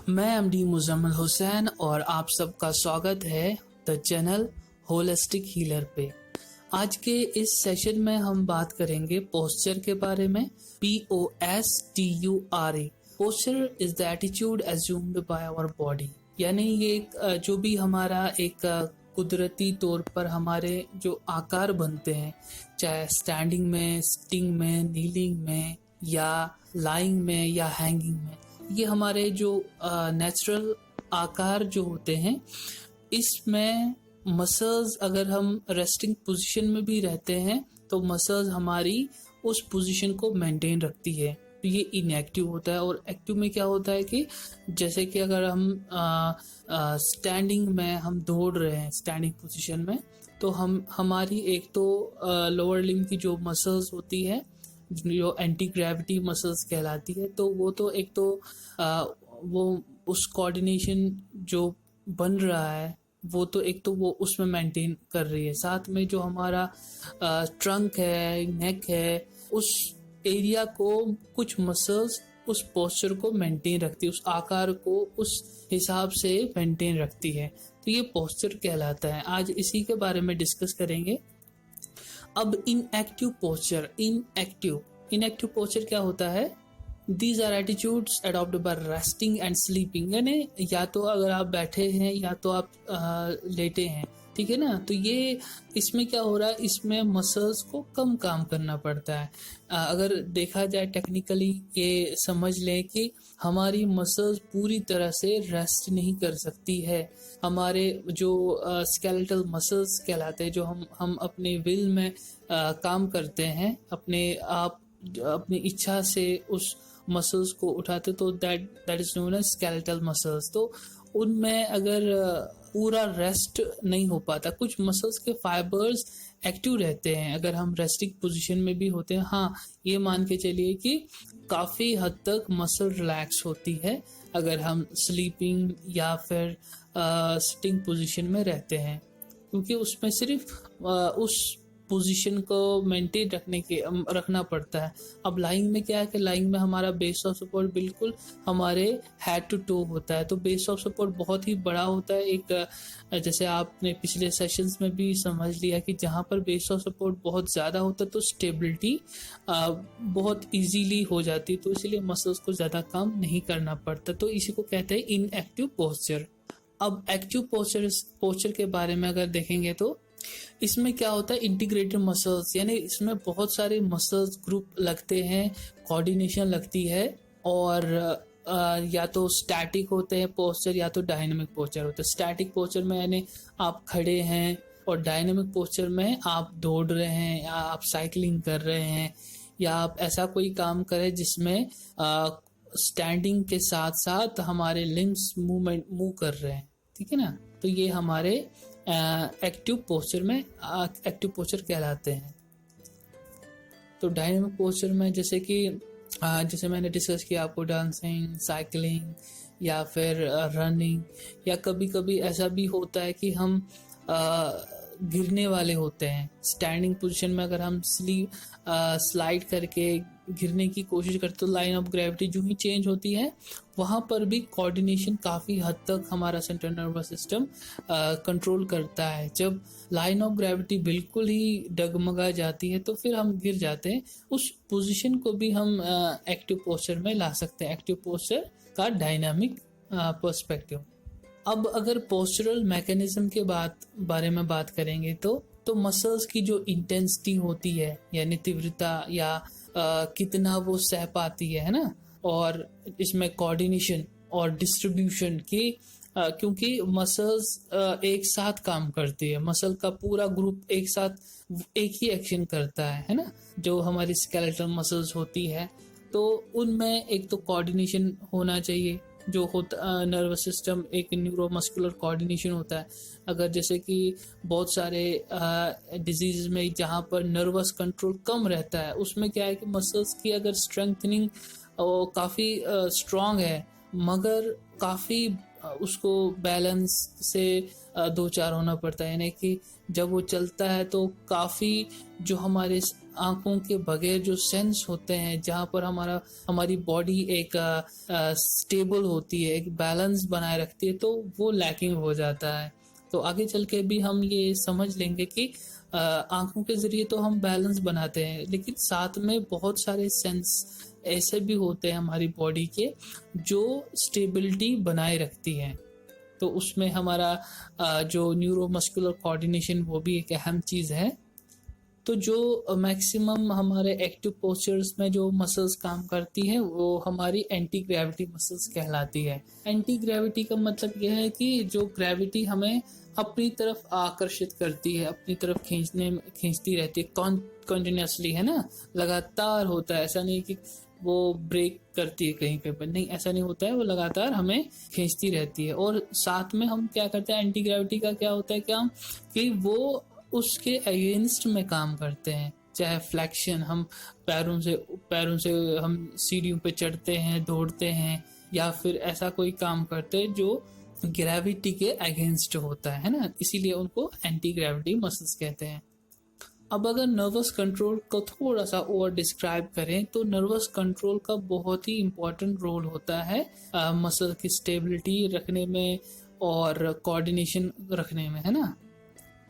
मैं एमडी मुजम्मिल हुसैन और आप सबका स्वागत है द चैनल होलिस्टिक हीलर पे। आज के इस सेशन में हम बात करेंगे पोस्चर के बारे में। POSTURE posture is the attitude assumed by our body, यानी ये जो भी हमारा एक कुदरती तौर पर हमारे जो आकार बनते हैं, चाहे स्टैंडिंग में, सिटिंग में, नीलिंग में या लाइंग में या हैंगिंग में, ये हमारे जो नेचुरल आकार जो होते हैं, इसमें मसल्स अगर हम रेस्टिंग पोजीशन में भी रहते हैं तो मसल्स हमारी उस पोजीशन को मेंटेन रखती है। तो ये इनएक्टिव होता है। और एक्टिव में क्या होता है कि जैसे कि अगर हम स्टैंडिंग में हम दौड़ रहे हैं स्टैंडिंग पोजीशन में, तो हम हमारी एक तो लोअर लिम्ब की जो मसल्स होती है, जो एंटी ग्रेविटी मसल्स कहलाती है, तो वो तो एक तो वो उस कोऑर्डिनेशन जो बन रहा है वो तो एक तो वो उसमें मेंटेन कर रही है। साथ में जो हमारा ट्रंक है, नेक है, उस एरिया को कुछ मसल्स उस पोस्चर को मेंटेन रखती है, उस आकार को उस हिसाब से मेंटेन रखती है। तो ये पोस्चर कहलाता है। आज इसी के बारे में डिस्कस करेंगे। अब इनएक्टिव पोस्चर क्या होता है? These are attitudes adopted by resting and sleeping, यानी या तो अगर आप बैठे हैं या तो आप लेटे हैं, ठीक है ना। तो ये इसमें क्या हो रहा है, इसमें मसल्स को कम काम करना पड़ता है। अगर देखा जाए टेक्निकली, ये समझ लें कि हमारी मसल्स पूरी तरह से रेस्ट नहीं कर सकती है। हमारे जो स्केलेटल मसल्स कहलाते हैं, जो हम अपने विल में काम करते हैं, अपनी इच्छा से उस मसल्स को उठाते, तो that is known as skeletal muscles. तो उनमें अगर पूरा रेस्ट नहीं हो पाता, कुछ मसल्स के फाइबर्स एक्टिव रहते हैं अगर हम रेस्टिंग पोजीशन में भी होते हैं। हाँ, ये मान के चलिए कि काफ़ी हद तक मसल रिलैक्स होती है अगर हम स्लीपिंग या फिर सिटिंग पोजीशन में रहते हैं, क्योंकि उसमें सिर्फ उस पोजीशन को मेंटेन रखना पड़ता है। अब लाइंग में क्या है कि लाइंग में हमारा बेस ऑफ सपोर्ट बिल्कुल हमारे हेड टू टो होता है। तो बेस ऑफ सपोर्ट बहुत ही बड़ा होता है। एक जैसे आपने पिछले सेशंस में भी समझ लिया कि जहाँ पर बेस ऑफ सपोर्ट बहुत ज़्यादा होता है तो स्टेबिलिटी बहुत इजीली हो जाती है, तो इसलिए मसल्स को ज़्यादा काम नहीं करना पड़ता। तो इसी को कहते हैं इनएक्टिव पोस्चर। अब एक्टिव पोस्चर के बारे में अगर देखेंगे तो इसमें क्या होता है, इंटीग्रेटेड मसल्स, यानी इसमें बहुत सारे मसल्स ग्रुप लगते हैं, कोऑर्डिनेशन लगती है। और या तो स्टैटिक होते हैं पोस्चर या तो डायनामिक पोस्चर होता है। स्टैटिक पोस्चर में यानी आप खड़े हैं, और डायनामिक पोस्चर में आप दौड़ रहे हैं या आप साइकिलिंग कर रहे हैं या आप ऐसा कोई काम करें जिसमें स्टैंडिंग के साथ साथ हमारे लिम्स मूव कर रहे हैं, ठीक है ना। तो ये हमारे एक्टिव पोस्चर कहलाते हैं। तो डायनामिक पोस्चर में जैसे मैंने डिस्कस किया आपको, डांसिंग, साइकिलिंग या फिर रनिंग, या कभी कभी ऐसा भी होता है कि हम गिरने वाले होते हैं। स्टैंडिंग पोजीशन में अगर हम स्लाइड करके गिरने की कोशिश करते, तो लाइन ऑफ ग्रेविटी जो ही चेंज होती है, वहाँ पर भी कोऑर्डिनेशन काफ़ी हद तक हमारा सेंट्रल नर्वस सिस्टम कंट्रोल करता है। जब लाइन ऑफ ग्रेविटी बिल्कुल ही डगमगा जाती है तो फिर हम गिर जाते हैं। उस पोजीशन को भी हम एक्टिव पोस्चर में ला सकते हैं, एक्टिव पोस्चर का डायनामिक पर्सपेक्टिव। अब अगर पोस्चरल मैकेनिज्म के बारे में बात करेंगे तो मसल्स की जो इंटेंसिटी होती है, यानी तीव्रता या कितना वो सह पाती है ना, और इसमें कोऑर्डिनेशन और डिस्ट्रीब्यूशन की, क्योंकि मसल्स एक साथ काम करती है, मसल का पूरा ग्रुप एक साथ एक ही एक्शन करता है ना। जो हमारी स्केलेटल मसल्स होती है तो उनमें एक तो कोऑर्डिनेशन होना चाहिए, जो होता नर्वस सिस्टम, एक न्यूरोमस्कुलर कोऑर्डिनेशन होता है। अगर जैसे कि बहुत सारे डिजीज में जहाँ पर नर्वस कंट्रोल कम रहता है, उसमें क्या है कि मसल्स की अगर स्ट्रेंथनिंग काफ़ी स्ट्रॉन्ग है, मगर काफ़ी उसको बैलेंस से दो चार होना पड़ता है, यानी कि जब वो चलता है तो काफ़ी जो हमारे आंखों के बगैर जो सेंस होते हैं, जहाँ पर हमारी बॉडी एक स्टेबल होती है, एक बैलेंस बनाए रखती है, तो वो लैकिंग हो जाता है। तो आगे चल के भी हम ये समझ लेंगे कि आंखों के ज़रिए तो हम बैलेंस बनाते हैं, लेकिन साथ में बहुत सारे सेंस ऐसे भी होते हैं हमारी बॉडी के जो स्टेबिलिटी बनाए रखती हैं। तो उसमें हमारा जो न्यूरोमस्कुलर कोऑर्डिनेशन वो भी एक अहम चीज़ है। तो जो मैक्सिमम हमारे एक्टिव पोस्चर्स में जो मसल्स काम करती है वो हमारी एंटी ग्रेविटी मसल्स कहलाती है। एंटी ग्रेविटी का मतलब यह है कि जो ग्रेविटी हमें अपनी तरफ आकर्षित करती है, अपनी तरफ खींचती रहती है कॉन्टिन्यूसली, है ना, लगातार होता है। ऐसा नहीं कि वो ब्रेक करती है कहीं पे, पर नहीं, ऐसा नहीं होता है, वो लगातार हमें खींचती रहती है। और साथ में हम क्या करते हैं, एंटी ग्रेविटी का क्या होता है काम कि वो उसके अगेंस्ट में काम करते हैं। चाहे फ्लेक्शन, हम पैरों से हम सीढ़ियों पे चढ़ते हैं, दौड़ते हैं, या फिर ऐसा कोई काम करते हैं जो ग्रेविटी के अगेंस्ट होता है ना, इसीलिए उनको एंटी ग्रेविटी मसल्स कहते हैं। अब अगर नर्वस कंट्रोल को थोड़ा सा और डिस्क्राइब करें तो नर्वस कंट्रोल का बहुत ही इम्पोर्टेंट रोल होता है मसल की स्टेबिलिटी रखने में और कोऑर्डिनेशन रखने में, है ना।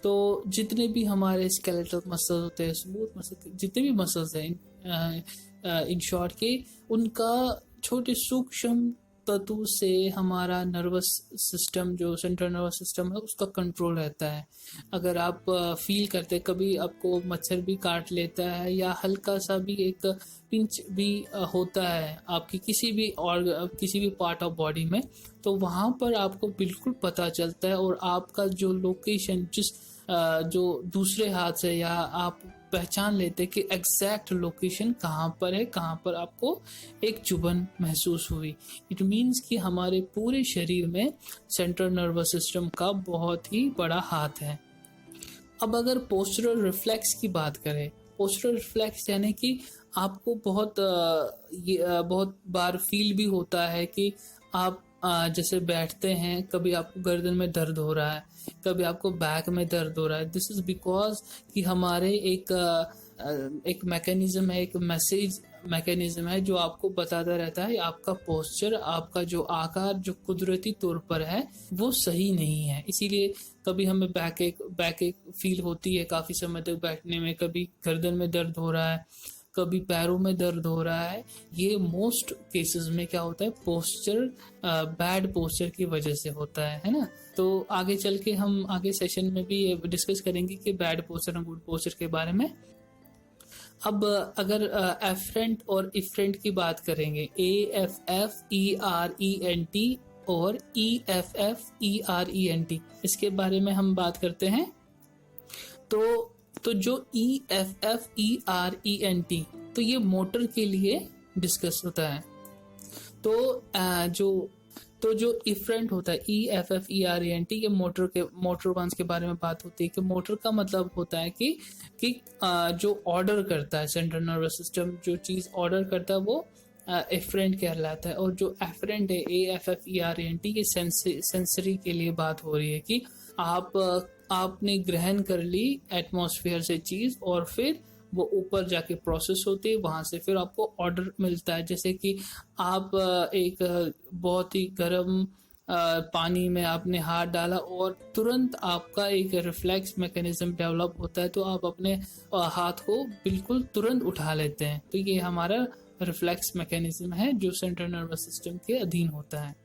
तो जितने भी हमारे स्केलेटल मसल होते हैं, स्मूथ मसल, जितने भी मसल्स हैं इन शॉर्ट के, उनका छोटे सूक्ष्म तत्व से हमारा नर्वस सिस्टम, जो सेंट्रल नर्वस सिस्टम है, उसका कंट्रोल रहता है। अगर आप फील करते, कभी आपको मच्छर भी काट लेता है या हल्का सा भी एक पिंच भी होता है आपकी किसी भी पार्ट ऑफ बॉडी में, तो वहाँ पर आपको बिल्कुल पता चलता है, और आपका जो लोकेशन जो दूसरे हाथ से, या आप पहचान लेते कि एग्जैक्ट लोकेशन कहाँ पर है, कहाँ पर आपको एक चुभन महसूस हुई। इट मीन्स कि हमारे पूरे शरीर में सेंट्रल नर्वस सिस्टम का बहुत ही बड़ा हाथ है। अब अगर पोस्चरल रिफ्लेक्स की बात करें, पोस्चरल रिफ्लेक्स यानी कि आपको बहुत बार फील भी होता है कि आप जैसे बैठते हैं, कभी आपको गर्दन में दर्द हो रहा है, कभी आपको बैक में दर्द हो रहा है। दिस इज बिकॉज कि हमारे एक मैकेनिज्म है, एक मैसेज मैकेनिज्म है जो आपको बताता रहता है आपका पोस्चर, आपका जो आकार जो कुदरती तौर पर है वो सही नहीं है। इसीलिए कभी हमें बैक एक फील होती है काफ़ी समय तक बैठने में, कभी गर्दन में दर्द हो रहा है, कभी पैरों में दर्द हो रहा है। ये मोस्ट केसेस में क्या होता है, पोस्चर, बैड पोस्चर की वजह से होता है ना। तो आगे चल के हम आगे सेशन में भी ये डिस्कस करेंगे कि बैड पोस्चर और गुड पोस्चर के बारे में। अब अगर एफरेंट और इफरेंट की बात करेंगे, AFFERENT और EFFERENT, इसके बारे में हम बात करते हैं। तो जो EFFERENT, तो ये मोटर के लिए डिस्कस होता है। तो जो इफरेंट होता है EFFERENT, ये मोटर वंस के बारे में बात होती है कि मोटर का मतलब होता है कि जो ऑर्डर करता है, सेंट्रल नर्वस सिस्टम जो चीज़ ऑर्डर करता है वो एफरेंट कहलाता है। और जो एफरेंट है AFFERENT, ये सेंसरी के लिए बात हो रही है कि आपने ग्रहण कर ली एटमॉस्फेयर से चीज़, और फिर वो ऊपर जाके प्रोसेस होती है, वहाँ से फिर आपको ऑर्डर मिलता है। जैसे कि आप एक बहुत ही गर्म पानी में आपने हाथ डाला और तुरंत आपका एक रिफ्लेक्स मैकेनिज्म डेवलप होता है, तो आप अपने हाथ को बिल्कुल तुरंत उठा लेते हैं। तो ये हमारा रिफ्लेक्स मैकेनिज्म है जो सेंट्रल नर्वस सिस्टम के अधीन होता है।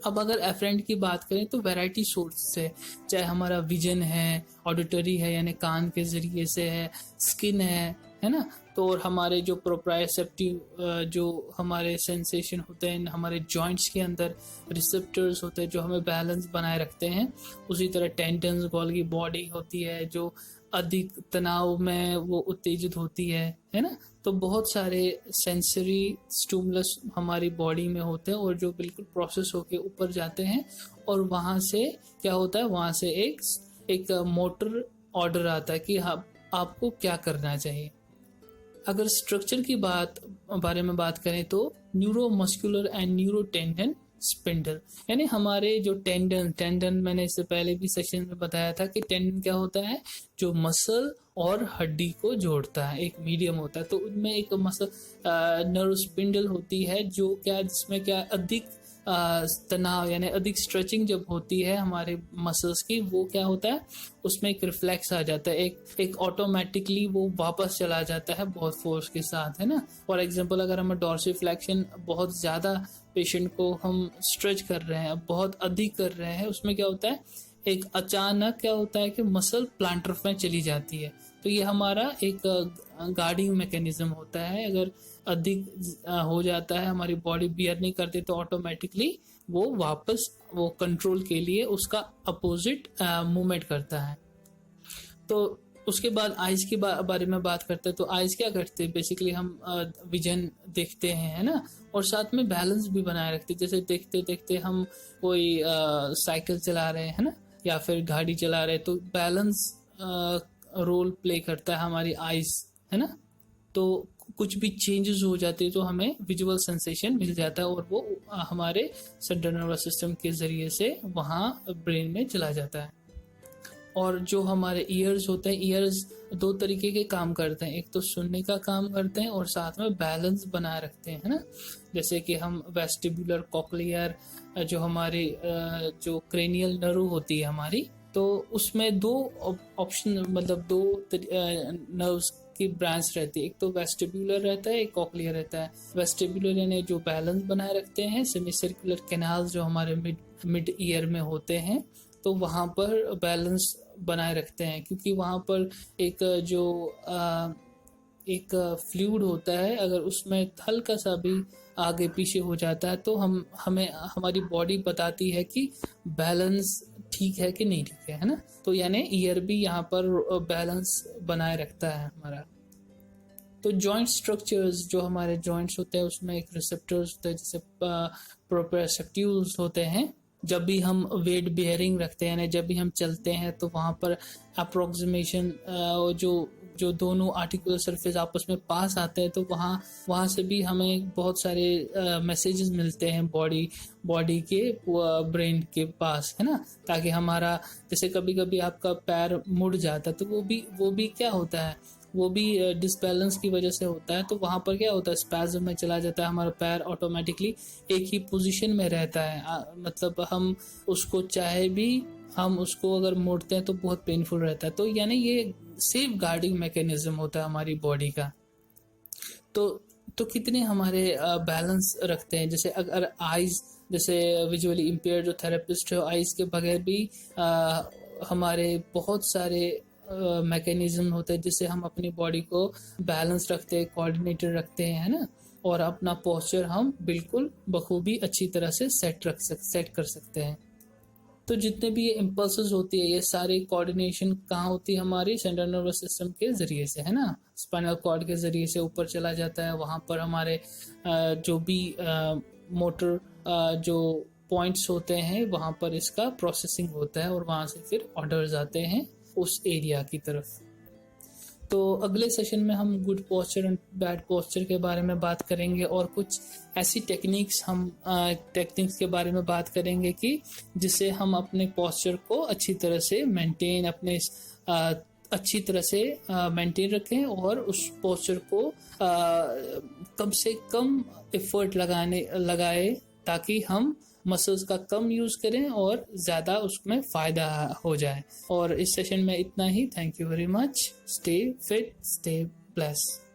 अब अगर एफरेंट की बात करें तो वैरायटी सोर्स है, चाहे हमारा विजन है, ऑडिटरी है यानी कान के जरिए से है, स्किन है ना। तो और हमारे जो प्रोप्रायोसेप्टिव जो हमारे सेंसेशन होते हैं हमारे जॉइंट्स के अंदर, रिसेप्टर्स होते हैं जो हमें बैलेंस बनाए रखते हैं। उसी तरह टेंडन्स, गोल्गी बॉडी होती है जो अधिक तनाव में वो उत्तेजित होती है ना। तो बहुत सारे सेंसरी स्टिमुलस हमारी बॉडी में होते हैं और जो बिल्कुल प्रोसेस होके ऊपर जाते हैं, और वहाँ से क्या होता है, वहाँ से एक मोटर ऑर्डर आता है कि आपको क्या करना चाहिए। अगर स्ट्रक्चर की बारे में बात करें तो न्यूरोमस्कुलर एंड न्यूरोटेंडन स्पिंडल। यानी हमारे जो टेंडन मैंने इससे पहले भी सेशन में बताया था कि टेंडन क्या होता है, जो मसल और हड्डी को जोड़ता है, एक मीडियम होता है। तो उनमें एक मसल नर्व स्पिंडल होती है जो क्या, जिसमें क्या अधिक तनाव यानी अधिक स्ट्रेचिंग जब होती है हमारे मसल्स की, वो क्या होता है, उसमें एक रिफ्लेक्स आ जाता है, एक ऑटोमेटिकली वो वापस चला जाता है बहुत फोर्स के साथ, है ना। फॉर एग्जांपल अगर हम डॉर्सिफ्लेक्शन बहुत ज़्यादा पेशेंट को हम स्ट्रेच कर रहे हैं, बहुत अधिक कर रहे हैं, उसमें क्या होता है, एक अचानक क्या होता है कि मसल प्लांटर में चली जाती है। तो ये हमारा एक गार्डिंग मैकेनिज्म होता है। अगर अधिक हो जाता है, हमारी बॉडी बियर नहीं करती, तो ऑटोमेटिकली वो वापस वो कंट्रोल के लिए उसका अपोजिट मूवमेंट करता है। तो उसके बाद आइज के बारे में बात करते हैं। तो आइज क्या करते हैं, बेसिकली हम विजन देखते हैं, है ना, और साथ में बैलेंस भी बनाए रखते हैं। जैसे देखते देखते हम कोई साइकिल चला रहे हैं, है ना, या फिर गाड़ी चला रहे हैं, तो बैलेंस रोल प्ले करता है हमारी आइज, है ना। तो कुछ भी चेंजेस हो जाते हैं तो हमें विजुअल सेंसेशन मिल जाता है, और वो हमारे सेंट्रल नर्वस सिस्टम के जरिए से वहाँ ब्रेन में चला जाता है। और जो हमारे ईयर्स होते हैं, ईयर्स दो तरीके के काम करते हैं, एक तो सुनने का काम करते हैं और साथ में बैलेंस बनाए रखते हैं, है ना। जैसे कि हम वेस्टिबुलर, कॉक्लियर, जो हमारी जो क्रेनियल नर्व होती है हमारी, तो उसमें दो ऑप्शन, मतलब दो नर्व्स की ब्रांच रहती है। एक तो वेस्टिबुलर रहता है, एक कॉक्लियर रहता है। वेस्टिबुलर यानी जो बैलेंस बनाए रखते हैं, सेमी सर्कुलर कैनाल्स जो हमारे मिड ईयर में होते हैं, तो वहाँ पर बैलेंस बनाए रखते हैं, क्योंकि वहाँ पर एक फ्लूइड होता है, अगर उसमें हल्का सा भी आगे पीछे हो जाता है तो हमें हमारी बॉडी बताती है कि बैलेंस ठीक है कि नहीं ठीक है ना। तो यानी ईयर भी यहाँ पर बैलेंस बनाए रखता है हमारा। तो जॉइंट स्ट्रक्चर्स, जो हमारे जॉइंट्स होते हैं उसमें एक रिसेप्टर्स होते हैं, जैसे प्रोप्रियोसेप्टिव्स होते हैं। जब भी हम वेट बियरिंग रखते हैं, जब भी हम चलते हैं, तो वहाँ पर अप्रोक्सीमेशन जो दोनों आर्टिकुलर सरफेस आपस में पास आते हैं, तो वहाँ से भी हमें बहुत सारे मैसेजेस मिलते हैं बॉडी के ब्रेन के पास, है ना। ताकि हमारा, जैसे कभी कभी आपका पैर मुड़ जाता है, तो वो भी क्या होता है, वो भी डिसबैलेंस की वजह से होता है। तो वहाँ पर क्या होता है, स्पैज़म में चला जाता है, हमारा पैर ऑटोमेटिकली एक ही पोजीशन में रहता है। मतलब हम उसको चाहे भी, हम उसको अगर मोड़ते हैं तो बहुत पेनफुल रहता है। तो यानी ये सेफ गार्डिंग मैकेनिज्म होता है हमारी बॉडी का। तो कितने हमारे बैलेंस रखते हैं। जैसे अगर आइज, जैसे विजुअली इम्पेयर्ड जो थेरेपिस्ट है, आइज के बगैर भी हमारे बहुत सारे मैकेनिज्म होते हैं जिससे हम अपनी बॉडी को बैलेंस रखते हैं, कोऑर्डिनेटेड रखते हैं, है ना। और अपना पोस्चर हम बिल्कुल बखूबी अच्छी तरह से सेट कर सकते हैं। तो जितने भी ये इम्पल्सेस होती है, ये सारी कोऑर्डिनेशन कहाँ होती है, हमारी सेंट्रल नर्वस सिस्टम के ज़रिए से, है ना। स्पाइनल कॉर्ड के ज़रिए से ऊपर चला जाता है, वहाँ पर हमारे जो भी मोटर जो पॉइंट्स होते हैं, वहाँ पर इसका प्रोसेसिंग होता है और वहाँ से फिर ऑर्डर्स आते हैं उस एरिया की तरफ। तो अगले सेशन में हम good posture and bad posture के बारे में बात करेंगे, और कुछ ऐसी टेक्निक्स के बारे में बात करेंगे कि जिससे हम अपने पोस्चर को अच्छी तरह से मेंटेन रखें, और उस पोस्चर को कम से कम एफर्ट लगाए ताकि हम मसल्स का कम यूज करें और ज़्यादा उसमें फ़ायदा हो जाए। और इस सेशन में इतना ही। Thank you very much. Stay fit, stay blessed.